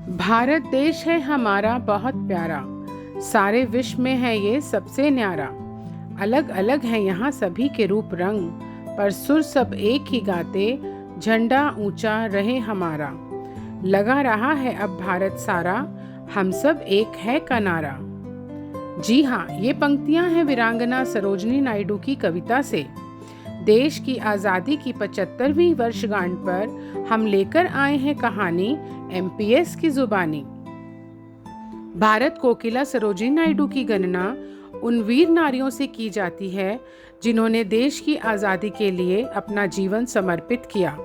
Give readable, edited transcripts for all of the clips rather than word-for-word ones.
भारत देश है हमारा बहुत प्यारा, सारे विश्व में है ये सबसे न्यारा। अलग अलग है यहाँ सभी के रूप रंग, पर सुर सब एक ही गाते, झंडा ऊंचा रहे हमारा। लगा रहा है अब भारत सारा, हम सब एक है का नारा। जी हाँ, ये पंक्तियाँ हैं वीरांगना सरोजिनी नायडू की कविता से। देश की आज़ादी की 75वीं वर्षगांठ पर हम लेकर आए हैं कहानी एमपीएस की जुबानी। भारत कोकिला सरोजिनी नायडू की गणना उन वीर नारियों से की जाती है जिन्होंने देश की आज़ादी के लिए अपना जीवन समर्पित किया।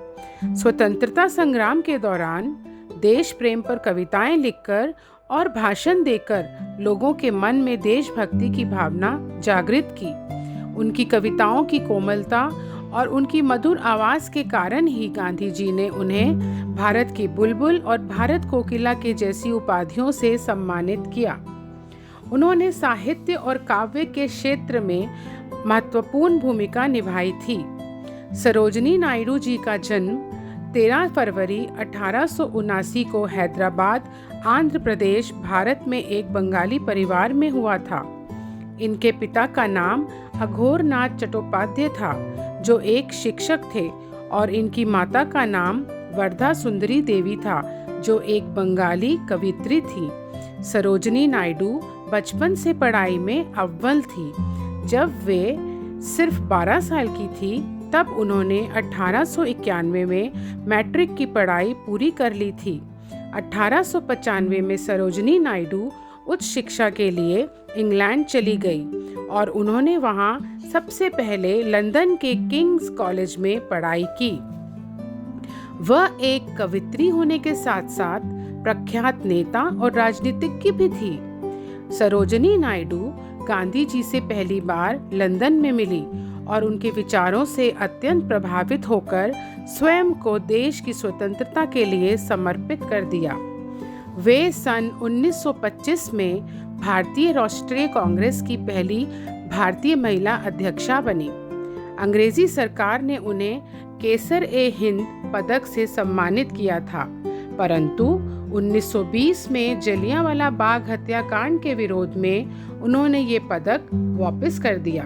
स्वतंत्रता संग्राम के दौरान देश प्रेम पर कविताएं लिखकर और भाषण देकर लोगों के मन में देशभक्ति की भावना जागृत की। उनकी कविताओं की कोमलता और उनकी मधुर आवाज़ के कारण ही गांधी जी ने उन्हें भारत की बुलबुल और भारत कोकिला के जैसी उपाधियों से सम्मानित किया। उन्होंने साहित्य और काव्य के क्षेत्र में महत्वपूर्ण भूमिका निभाई थी। सरोजिनी नायडू जी का जन्म 13 फरवरी 1879 को हैदराबाद, आंध्र प्रदेश, भारत में एक बंगाली परिवार में हुआ था। इनके पिता का नाम अघोरनाथ चट्टोपाध्याय था, जो एक शिक्षक थे, और इनकी माता का नाम वर्धा सुंदरी देवी था, जो एक बंगाली कवियत्री थी। सरोजिनी नायडू बचपन से पढ़ाई में अव्वल थी। जब वे सिर्फ 12 साल की थी, तब उन्होंने 1891 में मैट्रिक की पढ़ाई पूरी कर ली थी। 1895 में सरोजिनी नायडू उच्च शिक्षा के लिए इंग्लैंड चली गई और उन्होंने वहाँ सबसे पहले लंदन के किंग्स कॉलेज में पढ़ाई की। वह एक कवित्री होने के साथ साथ प्रख्यात नेता और राजनीतिज्ञ भी थी। सरोजिनी नायडू गांधी जी से पहली बार लंदन में मिली और उनके विचारों से अत्यंत प्रभावित होकर स्वयं को देश की स्वतंत्रता के लिए समर्पित कर दिया। वे सन 1925 में भारतीय राष्ट्रीय कांग्रेस की पहली भारतीय महिला अध्यक्षा बनी। अंग्रेजी सरकार ने उन्हें केसर-ए-हिंद पदक से सम्मानित किया था, परंतु 1920 में जलियांवाला बाग हत्याकांड के विरोध में उन्होंने ये पदक वापस कर दिया।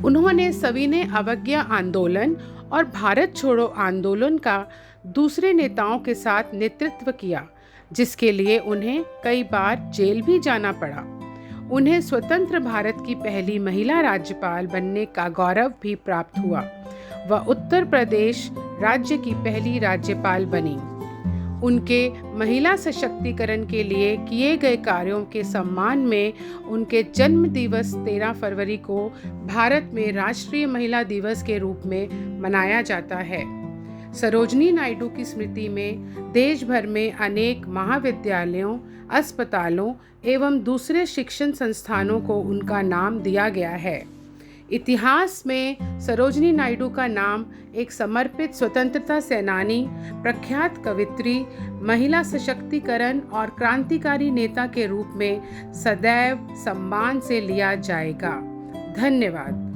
उन्होंने सविनय अवज्ञा आंदोलन और भारत छोड़ो आंदोलन का दूसरे नेताओं के साथ नेतृत्व किया, जिसके लिए उन्हें कई बार जेल भी जाना पड़ा। उन्हें स्वतंत्र भारत की पहली महिला राज्यपाल बनने का गौरव भी प्राप्त हुआ। वह उत्तर प्रदेश राज्य की पहली राज्यपाल बनी। उनके महिला सशक्तिकरण के लिए किए गए कार्यों के सम्मान में उनके जन्म दिवस 13 फरवरी को भारत में राष्ट्रीय महिला दिवस के रूप में मनाया जाता है। सरोजिनी नायडू की स्मृति में देश भर में अनेक महाविद्यालयों, अस्पतालों एवं दूसरे शिक्षण संस्थानों को उनका नाम दिया गया है। इतिहास में सरोजिनी नायडू का नाम एक समर्पित स्वतंत्रता सेनानी, प्रख्यात कवित्री, महिला सशक्तिकरण और क्रांतिकारी नेता के रूप में सदैव सम्मान से लिया जाएगा। धन्यवाद।